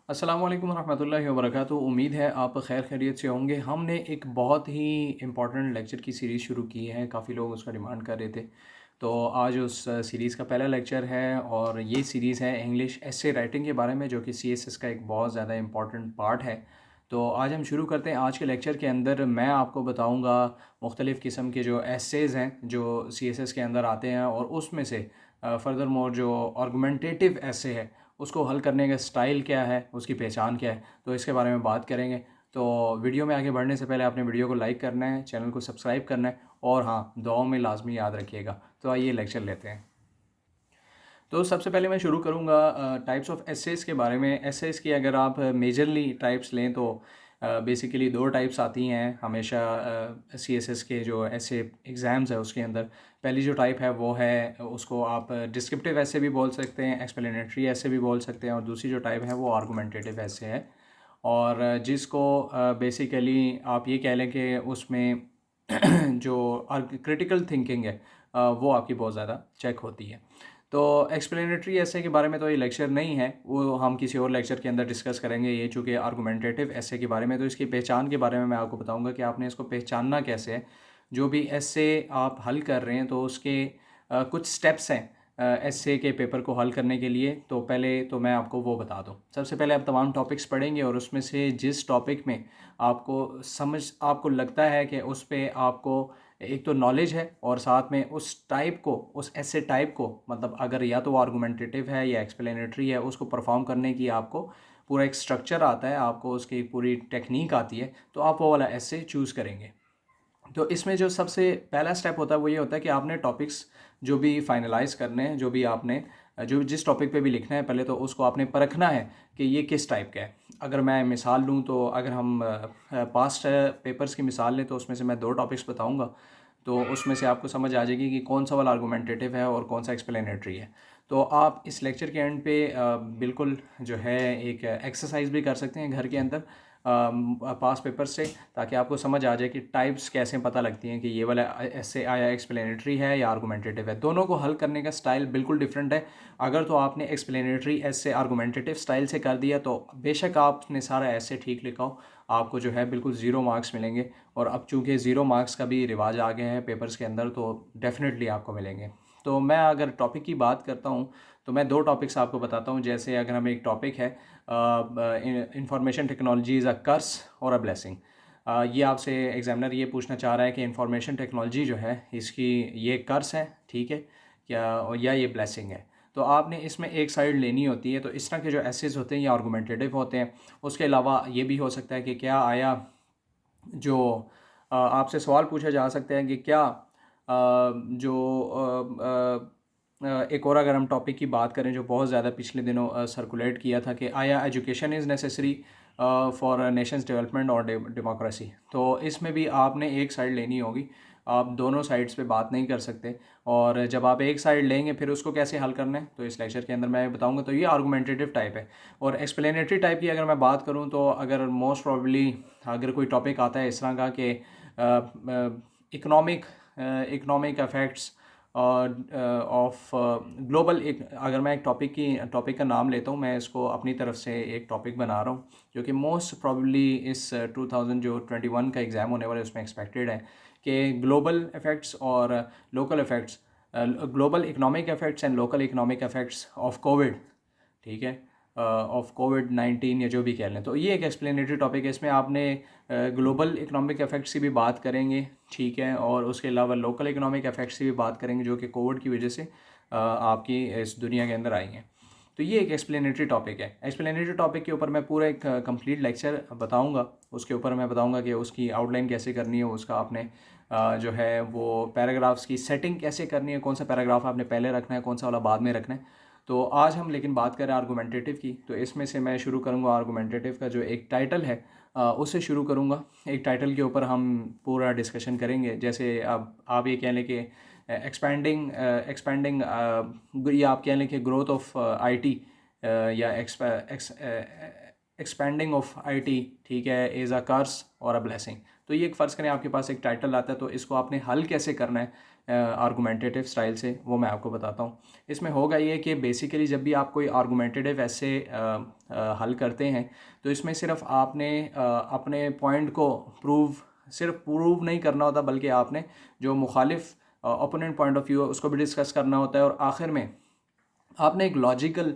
अस्सलाम वालेकुम रहमतुल्लाहि व बरकातुहू। उम्मीद है आप खैर खैरियत से होंगे। हमने एक बहुत ही इम्पॉर्टेंट लेक्चर की सीरीज़ शुरू की है, काफ़ी लोग उसका डिमांड कर रहे थे। तो आज उस सीरीज़ का पहला लेक्चर है और ये सीरीज़ है इंग्लिश एसे राइटिंग के बारे में, जो कि सीएसएस का एक बहुत ज़्यादा इम्पॉर्टेंट पार्ट है। तो आज हम शुरू करते हैं। आज के लेक्चर के अंदर मैं आपको बताऊँगा मुख्तलिफ़ किस्म के जो एसेज़ हैं जो सीएसएस के अंदर आते हैं, और उसमें से फ़र्दर मोर जो आर्गुमेंटेटिव एसे है उसको हल करने का स्टाइल क्या है, उसकी पहचान क्या है, तो इसके बारे में बात करेंगे। तो वीडियो में आगे बढ़ने से पहले आपने वीडियो को लाइक करना है, चैनल को सब्सक्राइब करना है, और हाँ, दुआओं में लाजमी याद रखिएगा। तो आइए लेक्चर लेते हैं। तो सबसे पहले मैं शुरू करूँगा टाइप्स ऑफ एसेस के बारे में। एसेस की अगर आप मेजरली टाइप्स लें तो बेसिकली दो टाइप्स आती हैं हमेशा सीएसएस के जो ऐसे एग्ज़ाम्स है उसके अंदर। पहली जो टाइप है वो है, उसको आप डिस्क्रिप्टिव ऐसे भी बोल सकते हैं, एक्सप्लेनेटरी ऐसे भी बोल सकते हैं, और दूसरी जो टाइप है वो आर्गुमेंटेटिव ऐसे है। और जिसको बेसिकली आप ये कह लें कि उसमें जो क्रिटिकल थिंकिंग है वो आपकी बहुत ज़्यादा चेक होती है। तो एक्सप्लेनेटरी ऐसे के बारे में तो ये लेक्चर नहीं है, वो हम किसी और लेक्चर के अंदर डिस्कस करेंगे। ये चूँकि आर्गुमेंटेटिव ऐसे के बारे में, तो इसकी पहचान के बारे में मैं आपको बताऊंगा कि आपने इसको पहचानना कैसे है। जो भी ऐसे आप हल कर रहे हैं तो उसके कुछ स्टेप्स हैं ऐसे के पेपर को हल करने के लिए। तो पहले तो मैं आपको वो बता दूं। सबसे पहले आप तमाम टॉपिक्स पढ़ेंगे, और उसमें से जिस टॉपिक में आपको लगता है कि उस पे आपको एक तो नॉलेज है, और साथ में उस टाइप को, उस ऐसे टाइप को, मतलब अगर या तो वो आर्गुमेंटेटिव है या एक्सप्लेनेटरी है, उसको परफॉर्म करने की आपको पूरा एक स्ट्रक्चर आता है, आपको उसकी पूरी टेक्निक आती है, तो आप वो वाला ऐसे चूज़ करेंगे। तो इसमें जो सबसे पहला स्टेप होता है वो ये होता है कि आपने टॉपिक्स जो भी फाइनलाइज करने हैं, जो भी आपने जो जिस टॉपिक पे भी लिखना है, पहले तो उसको आपने परखना है कि ये किस टाइप का है। अगर मैं मिसाल लूँ तो अगर हम पास्ट पेपर्स की मिसाल लें तो उसमें से मैं दो टॉपिक्स बताऊँगा, तो उसमें से आपको समझ आ जाएगी कि कौन सा वाला आर्गुमेंटेटिव है और कौन सा एक्सप्लेनेटरी है। तो आप इस लेक्चर के एंड पे बिल्कुल जो है एक एक्सरसाइज भी कर सकते हैं घर के अंदर पास पेपर से, ताकि आपको समझ आ जाए कि टाइप्स कैसे पता लगती हैं कि ये वाला ऐसे आया एक्सप्लेनेटरी है या आर्गुमेंटेटिव है। दोनों को हल करने का स्टाइल बिल्कुल डिफरेंट है। अगर तो आपने एक्सप्लेनेटरी ऐसे आर्गुमेंटेटिव स्टाइल से कर दिया तो बेशक आपने सारा ऐसे ठीक लिखा हो, आपको जो है बिल्कुल ज़ीरो मार्क्स मिलेंगे। और अब चूँकि ज़ीरो मार्क्स का भी रिवाज आ गया है पेपर्स के अंदर, तो डेफिनेटली आपको मिलेंगे। तो मैं अगर टॉपिक की बात करता हूँ तो मैं दो टॉपिक्स आपको बताता हूँ। जैसे अगर हमें एक टॉपिक है इंफॉर्मेशन टेक्नोलॉजी इज़ अ कर्स और अ ब्लेसिंग। ये आपसे एग्जामिनर ये पूछना चाह रहा है कि इंफॉर्मेशन टेक्नोलॉजी जो है इसकी ये कर्स है, ठीक है क्या, या ये ब्लेसिंग है। तो आपने इसमें एक साइड लेनी होती है। तो इस तरह के जो एसेज होते हैं ये आर्गुमेंटेटिव होते हैं। उसके अलावा ये भी हो सकता है कि क्या आया जो आपसे सवाल पूछा जा सकता है कि क्या जो एक और अगर हम टॉपिक की बात करें जो बहुत ज़्यादा पिछले दिनों सर्कुलेट किया था, कि आया education is necessary for Nations development और डेमोक्रेसी। तो इसमें भी आपने एक साइड लेनी होगी, आप दोनों साइड्स पे बात नहीं कर सकते। और जब आप एक साइड लेंगे फिर उसको कैसे हल करना है तो इस लेक्चर के अंदर मैं बताऊंगा। तो ये आर्गुमेंटेटिव टाइप है। और एक्सप्लेनेटरी टाइप की अगर मैं बात करूं तो अगर मोस्ट प्रॉब्ली अगर कोई टॉपिक आता है इस तरह का कि economic economic effects of global, एक अगर मैं एक टॉपिक का नाम लेता हूँ, मैं इसको अपनी तरफ से एक टॉपिक बना रहा हूँ जो कि मोस्ट प्रॉब्ली इस 2021 का एग्ज़ाम होने वाला है उसमें एक्सपेक्टेड है, कि ग्लोबल इफ़ेक्ट्स और local effects, global economic effects and local economic effects of Covid, ठीक है, ऑफ कोविड-19 या जो भी कह लें। तो ये एक एक्सप्लेनेटरी टॉपिक है। इसमें आपने ग्लोबल इकोनॉमिक इफ़ेक्ट्स की भी बात करेंगे, ठीक है, और उसके अलावा लोकल इकोनॉमिक इफ़ेक्ट्स की भी बात करेंगे जो कि कोविड की वजह से आपकी इस दुनिया के अंदर आई हैं। तो ये एक एक्सप्लेनेटरी टॉपिक है। एक्सप्लेनेटरी टॉपिक के ऊपर मैं पूरा एक कंप्लीट लेक्चर बताऊंगा। उसके ऊपर मैं बताऊंगा कि उसकी आउटलाइन कैसे करनी है, उसका आपने जो है वो पैराग्राफ्स की सेटिंग कैसे करनी है, कौन सा पैराग्राफ आपने पहले रखना है, कौन सा वाला बाद में रखना है। तो आज हम लेकिन बात करें आर्गुमेंटेटिव की, तो इसमें से मैं शुरू करूंगा आर्गुमेंटेटिव का जो एक टाइटल है उससे शुरू करूंगा। एक टाइटल के ऊपर हम पूरा डिस्कशन करेंगे। जैसे अब आप ये कह लें कि एक्सपैंडिंग एक्सपैंडिंग या आप कह लें कि ग्रोथ ऑफ आईटी, या एक्सपैंडिंग ऑफ आईटी, ठीक है, इज़ अ कर्स और अ ब्लेसिंग। तो ये एक फ़र्ज़ करें आपके पास एक टाइटल आता है, तो इसको आपने हल कैसे करना है, आर्गूमेंटेटिव स्टाइल से, वो मैं आपको बताता हूँ। इसमें होगा ये कि बेसिकली जब भी आप कोई आर्गूमेंटेटिव ऐसे हल करते हैं तो इसमें सिर्फ आपने अपने पॉइंट को सिर्फ प्रूव नहीं करना होता, बल्कि आपने जो मुखालिफ ओपोनेंट पॉइंट ऑफ व्यू है उसको भी डिस्कस करना होता है, और आखिर में आपने एक लॉजिकल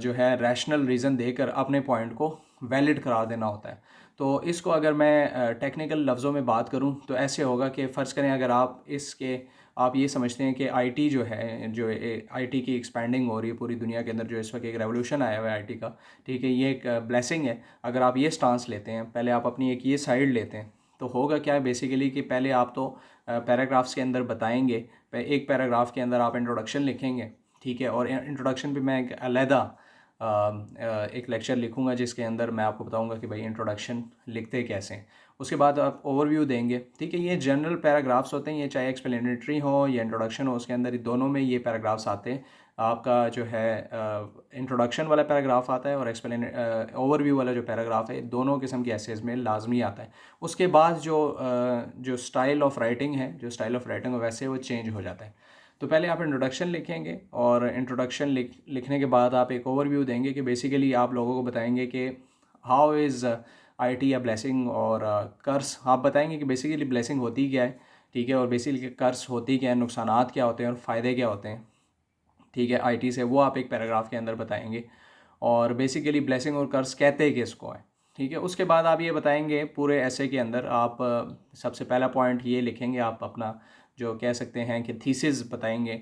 जो है रैशनल रीज़न देकर अपने पॉइंट को वैलिड करार देना होता है। तो इसको अगर मैं टेक्निकल लफ्ज़ों में बात करूं तो ऐसे होगा कि फ़र्ज़ करें अगर आप ये समझते हैं कि आईटी जो है, जो आईटी की एक्सपैंडिंग हो रही है पूरी दुनिया के अंदर, जो इस वक्त एक रेवोल्यूशन आया हुआ है आईटी का, ठीक है, ये एक ब्लेसिंग है। अगर आप ये स्टांस लेते हैं, पहले आप अपनी एक ये साइड लेते हैं, तो होगा क्या है बेसिकली कि पहले आप तो पैराग्राफ्स के अंदर बताएंगे, एक पैराग्राफ के अंदर आप इंट्रोडक्शन लिखेंगे, ठीक है, और इंट्रोडक्शन पे मैं एक अलहदा एक लेक्चर लिखूंगा जिसके अंदर मैं आपको बताऊंगा कि भाई इंट्रोडक्शन लिखते कैसे हैं। उसके बाद आप ओवरव्यू देंगे, ठीक है। ये जनरल पैराग्राफ्स होते हैं, ये चाहे एक्सप्लेनेटरी हो या इंट्रोडक्शन हो, उसके अंदर दोनों में ये पैराग्राफ्स आते हैं। आपका जो है इंट्रोडक्शन वाला पैराग्राफ आता है और ओवरव्यू वाला जो पैराग्राफ है, दोनों किस्म के एसेज में लाजमी आता है। उसके बाद जो स्टाइल ऑफ राइटिंग है, वैसे वो चेंज हो जाता है। तो पहले आप इंट्रोडक्शन लिखेंगे, और इंट्रोडक्शन लिखने के बाद आप एक ओवरव्यू देंगे कि बेसिकली आप लोगों को बताएंगे कि हाउ इज़ आईटी या ब्लेसिंग और कर्स। आप बताएंगे कि बेसिकली ब्लेसिंग होती क्या है, ठीक है, और बेसिकली कर्स होती क्या है, नुकसानात क्या होते हैं और फ़ायदे क्या होते हैं, ठीक है, आईटी से, वो आप एक पैराग्राफ के अंदर बताएंगे। और बेसिकली ब्लेसिंग और कर्स कहते हैं किसको है, ठीक है। उसके बाद आप ये बताएंगे पूरे ऐसे के अंदर, आप सबसे पहला पॉइंट ये लिखेंगे, आप अपना जो कह सकते हैं कि थीसिस बताएंगे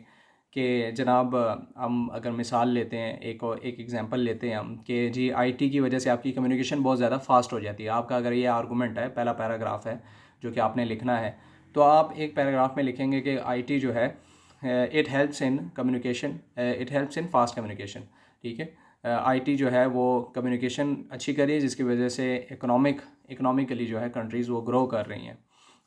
कि जनाब, हम अगर मिसाल लेते हैं, एक एग्जांपल लेते हैं हम, कि जी आईटी की वजह से आपकी कम्युनिकेशन बहुत ज़्यादा फास्ट हो जाती है। आपका अगर ये आर्गूमेंट है, पहला पैराग्राफ है जो कि आपने लिखना है, तो आप एक पैराग्राफ में लिखेंगे कि आईटी जो है it helps in communication, it helps in fast communication, ठीक है। आईटी जो है वो कम्युनिकेशन अच्छी करी है, जिसकी वजह से इकोनॉमिकली जो है कंट्रीज़ वो ग्रो कर रही हैं।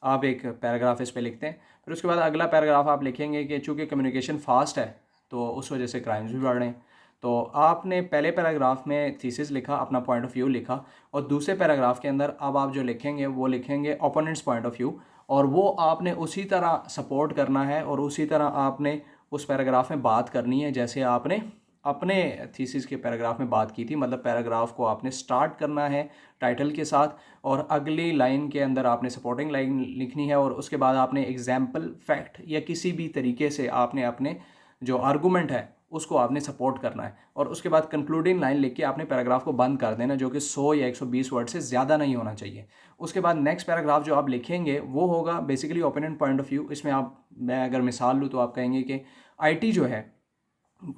आप एक पैराग्राफ इस पे लिखते हैं। फिर उसके बाद अगला पैराग्राफ आप लिखेंगे कि चूँकि कम्युनिकेशन फास्ट है तो उस वजह से क्राइम्स भी बढ़ रहे हैं। तो आपने पहले पैराग्राफ में थीसिस लिखा, अपना पॉइंट ऑफ व्यू लिखा, और दूसरे पैराग्राफ के अंदर अब आप जो लिखेंगे वो लिखेंगे ओपोनेंट्स पॉइंट ऑफ व्यू, और वो आपने उसी तरह सपोर्ट करना है और उसी तरह आपने उस पैराग्राफ में बात करनी है जैसे आपने अपने थीसिस के पैराग्राफ में बात की थी। मतलब पैराग्राफ को आपने स्टार्ट करना है टाइटल के साथ, और अगली लाइन के अंदर आपने सपोर्टिंग लाइन लिखनी है, और उसके बाद आपने एग्जाम्पल, फैक्ट या किसी भी तरीके से आपने अपने जो आर्गूमेंट है उसको आपने सपोर्ट करना है, और उसके बाद कंक्लूडिंग लाइन लिख के आपने पैराग्राफ को बंद कर देना, जो कि 100 या 120 वर्ड से ज़्यादा नहीं होना चाहिए। उसके बाद नेक्स्ट पैराग्राफ जो आप लिखेंगे वो होगा basically opinion point of view. इसमें मैं अगर मिसाल लूँ तो आप कहेंगे कि आईटी जो है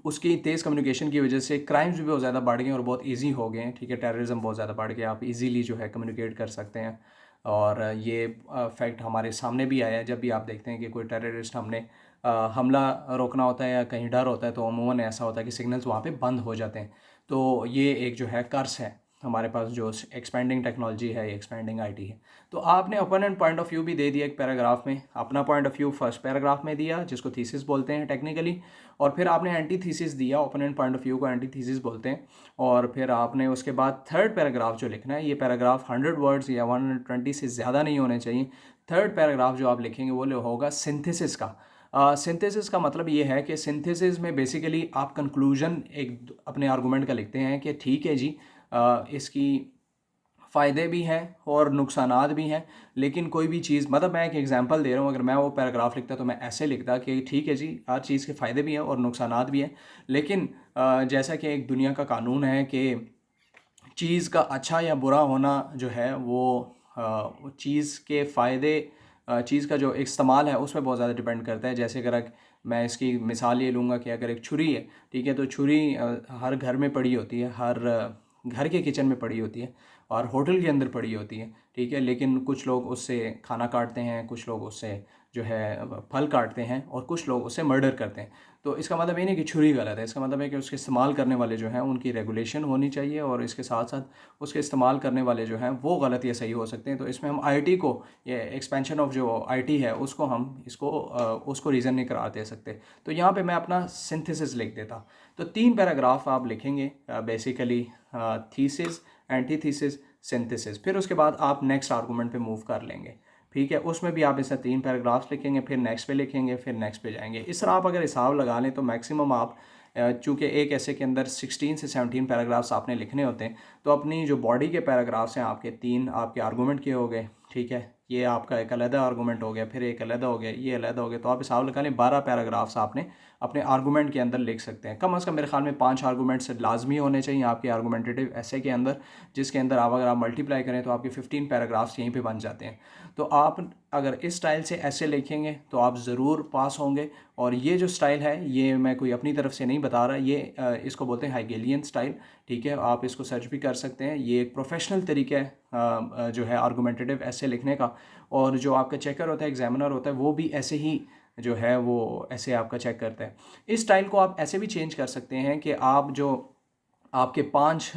उसकी तेज़ कम्युनिकेशन की वजह से क्राइम्स भी बहुत ज़्यादा बढ़ गए और बहुत इजी हो गए हैं, ठीक है, टेररिज्म बहुत ज़्यादा बढ़ गया, आप इजीली जो है कम्युनिकेट कर सकते हैं। और ये फैक्ट हमारे सामने भी आया है, जब भी आप देखते हैं कि कोई टेररिस्ट हमने हमला रोकना होता है या कहीं डर होता है तो अमूमन ऐसा होता है कि सिग्नल्स वहाँ पे बंद हो जाते हैं। तो ये एक जो है कर्स है हमारे पास, जो एक्सपेंडिंग टेक्नोलॉजी है, एक्सपेंडिंग आईटी है। तो आपने ओपोनेंट पॉइंट ऑफ व्यू भी दे दिया एक पैराग्राफ में, अपना point of view first paragraph में दिया जिसको थीसिस बोलते हैं टेक्निकली, और फिर आपने एंटी थीसिस दिया, ओपोनेंट पॉइंट ऑफ व्यू को एंटी थीसिस बोलते हैं। और फिर आपने उसके बाद थर्ड पैराग्राफ जो लिखना है, ये पैराग्राफ 100 वर्ड्स या 120 से ज़्यादा नहीं होने चाहिए। थर्ड पैराग्राफ जो आप लिखेंगे वो होगा सिंथेसिस का। सिंथेसिस का मतलब ये है कि सिंथेसिस में बेसिकली आप कंक्लूजन एक अपने आर्गूमेंट का लिखते हैं कि ठीक है जी, इसकी फ़ायदे भी हैं और नुकसानात भी हैं, लेकिन कोई भी चीज़, मतलब मैं एक एग्जांपल दे रहा हूँ, अगर मैं वो पैराग्राफ लिखता तो मैं ऐसे लिखता कि ठीक है जी, हर चीज़ के फ़ायदे भी हैं और नुकसानात भी हैं, लेकिन जैसा कि एक दुनिया का कानून है कि चीज़ का अच्छा या बुरा होना जो है वो चीज़ के फ़ायदे, चीज़ का जो इस्तेमाल है उसमें बहुत ज़्यादा डिपेंड करता है। जैसे अगर मैं इसकी मिसाल ये लूँगा कि अगर एक छुरी है, ठीक है, तो छुरी हर घर में पड़ी होती है, हर घर के किचन में पड़ी होती है और होटल के अंदर पड़ी होती है, ठीक है, लेकिन कुछ लोग उससे खाना काटते हैं, कुछ लोग उससे जो है फल काटते हैं, और कुछ लोग उससे मर्डर करते हैं। तो इसका मतलब ये नहीं कि छुरी गलत है, इसका मतलब है कि उसके इस्तेमाल करने वाले जो हैं उनकी रेगुलेशन होनी चाहिए, और इसके साथ साथ उसके इस्तेमाल करने वाले जो हैं वो गलत या सही हो सकते हैं। तो इसमें हम आईटी को, ये एक्सपेंशन ऑफ जो आईटी है उसको हम उसको रीज़न नहीं करा दे सकते। तो यहाँ पे मैं अपना सिंथेसिस लिख देता। तो 3 पैराग्राफ आप लिखेंगे बेसिकली, थीसिस, एंटीथीसिस, सिंथेसिस। फिर उसके बाद आप नेक्स्ट आर्गूमेंट पे मूव कर लेंगे। ठीक है, उसमें भी आप इससे 3 पैराग्राफ्स लिखेंगे, फिर नेक्स्ट पे लिखेंगे, फिर नेक्स्ट पे जाएंगे। इस तरह आप अगर हिसाब लगा लें तो मैक्सिमम आप चूँकि एक ऐसे के अंदर 16 से 17 पैराग्राफ्स आपने लिखने होते हैं, तो अपनी जो बॉडी के पैराग्राफ्स हैं आपके 3 आपके आर्गूमेंट के हो गए, ठीक है, ये आपका एक अलग आर्गूमेंट हो गया, फिर एक अलग हो गया, ये अलग हो गया, तो आप हिसाब लगा लें 12 पैराग्राफ्स आपने अपने आर्गूमेंट के अंदर लिख सकते हैं। कम से कम मेरे ख्याल में 5 आर्गूमेंट्स लाजमी होने चाहिए आपके आर्गूमेंटेटिव ऐसे के अंदर, जिसके अंदर आप अगर आप मल्टीप्लाई करें तो आपके 15 पैराग्राफ्स यहीं पे बन जाते हैं। तो आप अगर इस स्टाइल से ऐसे लिखेंगे तो आप ज़रूर पास होंगे। और ये जो स्टाइल है ये मैं कोई अपनी तरफ से नहीं बता रहा, ये इसको बोलते हैं हाइगेलियन स्टाइल, ठीक है, आप इसको सर्च भी कर सकते हैं। ये एक प्रोफेशनल तरीका है जो है आर्गूमेंटेटिव ऐसे लिखने का। और जो आपका चेकर होता है, एग्जामिनर होता है, वो भी ऐसे ही जो है वो ऐसे आपका चेक करता है। इस स्टाइल को आप ऐसे भी चेंज कर सकते हैं कि आप जो आपके 5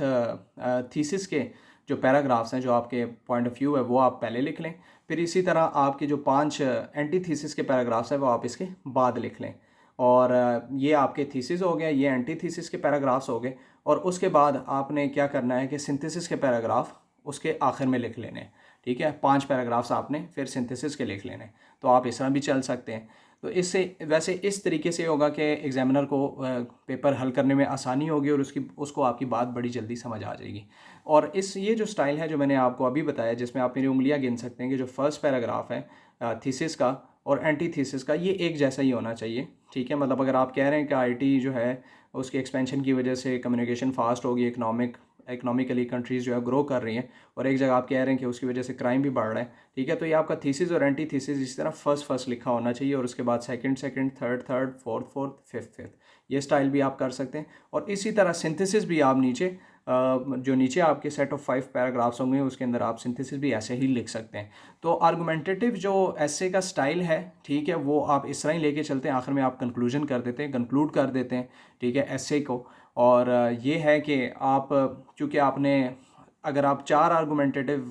थीसिस के जो पैराग्राफ्स हैं, जो आपके पॉइंट ऑफ व्यू है, वो आप पहले लिख लें। फिर इसी तरह आपके जो 5 एंटी थीसिस के पैराग्राफ्स हैं वो आप इसके बाद लिख लें। और ये आपके थीसिस हो गए, ये एंटी थीसिस के पैराग्राफ्स हो गए। और उसके बाद आपने क्या करना है कि सिंथेसिस के पैराग्राफ उसके आखिर में लिख लेने, ठीक है, 5 पैराग्राफ्स आपने फिर सिंथेसिस के लिख लेने। तो आप इस तरह भी चल सकते हैं। तो इससे वैसे इस तरीके से होगा कि एग्ज़ामिनर को पेपर हल करने में आसानी होगी और उसको आपकी बात बड़ी जल्दी समझ आ जाएगी। और ये जो स्टाइल है जो मैंने आपको अभी बताया, जिसमें आप मेरी उंगलियां गिन सकते हैं कि जो फर्स्ट पैराग्राफ है थीसिस का और एंटी थीसिस का, ये एक जैसा ही होना चाहिए, ठीक है। मतलब अगर आप कह रहे हैं कि आईटी जो है उसके एक्सपेंशन की वजह से कम्युनिकेशन फास्ट होगी, इकोनॉमिकली कंट्रीज़ जो है ग्रो कर रही हैं, और एक जगह आप कह रहे हैं कि उसकी वजह से क्राइम भी बढ़ रहा है, ठीक है, तो ये आपका थीसिस और एंटी थीसिस इसी तरह फर्स्ट लिखा होना चाहिए, और उसके बाद सेकंड, थर्ड, फोर्थ, फिफ्थ, ये स्टाइल भी आप कर सकते हैं। और इसी तरह सिंथेसिस भी आप नीचे जो नीचे आपके सेट ऑफ 5 पैराग्राफ्स होंगे उसके अंदर आप सिंथेसिस भी ऐसे ही लिख सकते हैं। तो आर्गूमेंटेटिव जो ऐसे का स्टाइल है, ठीक है, वो आप इस तरह ही लेके चलते हैं, आखिर में आप कंक्लूड कर देते हैं, ठीक है, ऐसे को। और ये है कि आप चूँकि आपने अगर आप 4 आर्गूमेंटेटिव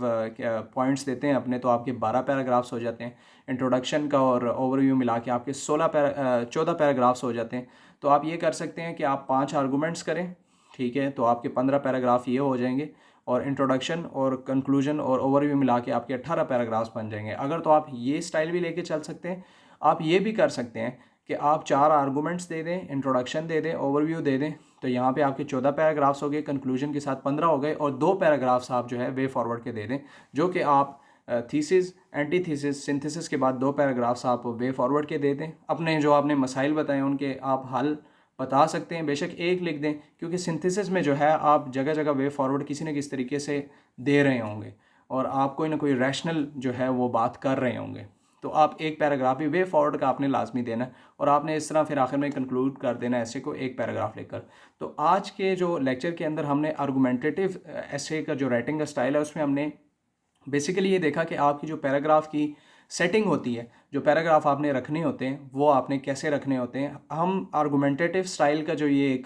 पॉइंट्स देते हैं अपने, तो आपके 12 पैराग्राफ्स हो जाते हैं। इंट्रोडक्शन का और ओवरव्यू मिला के आपके 14 पैराग्राफ्स हो जाते हैं। तो आप ये कर सकते हैं कि आप 5 आर्गूमेंट्स करें, ठीक है, तो आपके 15 पैराग्राफ ये हो जाएंगे, और इंट्रोडक्शन और कंक्लूजन और ओवरव्यू मिला के आपके 18 पैराग्राफ्स बन जाएंगे। अगर तो आप ये स्टाइल भी लेके चल सकते हैं। आप ये भी कर सकते हैं कि आप 4 आर्गूमेंट्स दे दें, इंट्रोडक्शन दे दें, ओवरव्यू दे दें, तो यहाँ पे आपके 14 पैराग्राफ्स हो गए, कंक्लूजन के साथ 15 हो गए, और 2 पैराग्राफ्स आप जो है वे फॉरवर्ड के दे दें, जो कि आप थीसिस, एंटी थीसिस, सिंथेसिस के बाद 2 पैराग्राफ्स आप वे फॉरवर्ड के दे दें। अपने जो आपने मसाइल बताए उनके आप हल बता सकते हैं, बेशक एक लिख दें, क्योंकि सिंथेसिस में जो है आप जगह जगह वे फॉरवर्ड किसी न किसी तरीके से दे रहे होंगे, और आप कोई ना कोई रैशनल जो है वो बात कर रहे होंगे। तो आप एक पैराग्राफ भी वे फॉरवर्ड का आपने लाजमी देना है, और आपने इस तरह फिर आखिर में कंक्लूड कर देना ऐसे को एक पैराग्राफ लेकर। तो आज के जो लेक्चर के अंदर हमने आर्गूमेंटेटिव ऐसे का जो राइटिंग का स्टाइल है उसमें हमने बेसिकली ये देखा कि आपकी जो पैराग्राफ की सेटिंग होती है, जो पैराग्राफ आपने रखने होते हैं वो आपने कैसे रखने होते हैं। हम आर्गूमेंटेटिव स्टाइल का जो ये एक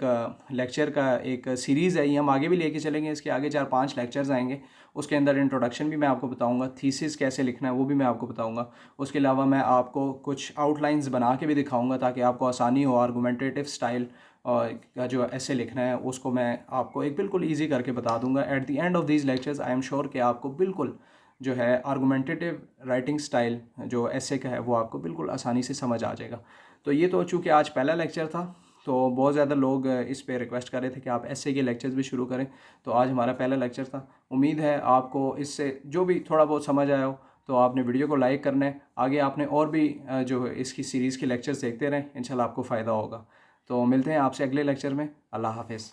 लेक्चर का एक सीरीज़ है, ये हम आगे भी लेके चलेंगे। इसके आगे 4-5 लेक्चर्स आएंगे, उसके अंदर इंट्रोडक्शन भी मैं आपको बताऊंगा, थीसिस कैसे लिखना है वो भी मैं आपको बताऊंगा। उसके अलावा मैं आपको कुछ आउटलाइंस बना के भी दिखाऊंगा ताकि आपको आसानी हो आर्गूमेंटेटिव स्टाइल का जो ऐसे लिखना है उसको मैं आपको एक बिल्कुल ईजी करके बता दूंगा। At the end of these lectures I am sure कि आपको बिल्कुल जो है आर्गूमेंटेटिव राइटिंग स्टाइल जो ऐसे का है वो आपको बिल्कुल आसानी से समझ आ जाएगा। तो ये तो चूँकि आज पहला लेक्चर था, तो बहुत ज़्यादा लोग इस पे रिक्वेस्ट कर रहे थे कि आप ऐसे के लेक्चर्स भी शुरू करें, तो आज हमारा पहला लेक्चर था। उम्मीद है आपको इससे जो भी थोड़ा बहुत समझ आया हो, तो आपने वीडियो को लाइक करना है। आगे आपने और भी जो इसकी सीरीज़ के लेक्चर्स देखते रहें, इंशाल्लाह आपको फ़ायदा होगा। तो मिलते हैं आपसे अगले लेक्चर में। अल्लाह हाफ़िज़।